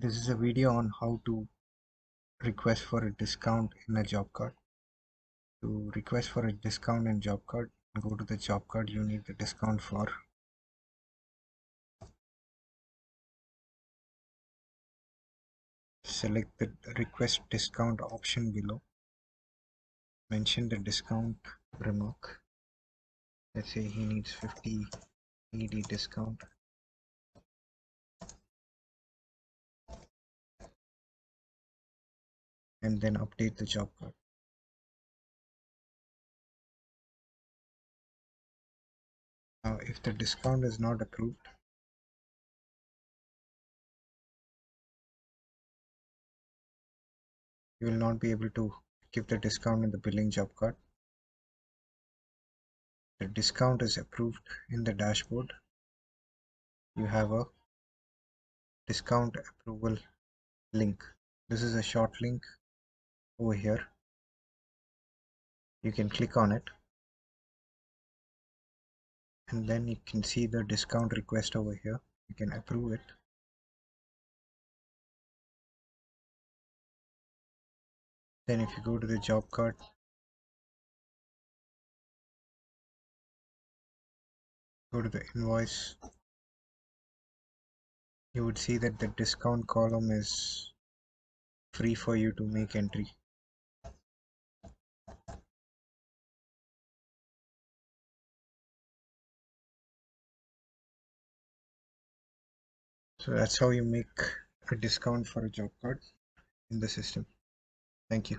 This is a video on how to request for a discount in a job card. To request for a discount in job card, go to the job card you need the discount for. Select the request discount option below. Mention the discount remark. Let's say he needs 50 ED discount. And then update the job card. Now, if the discount is not approved, you will not be able to give the discount in the billing job card. The discount is approved in the dashboard. You have a discount approval link. This is a short link over here. You can click on it and then you can see the discount request over here. You can approve it. Then if you go to the job card, go to the invoice, you would see that the discount column is free for you to make entry. So that's how you make a discount for a job card in the system. Thank you.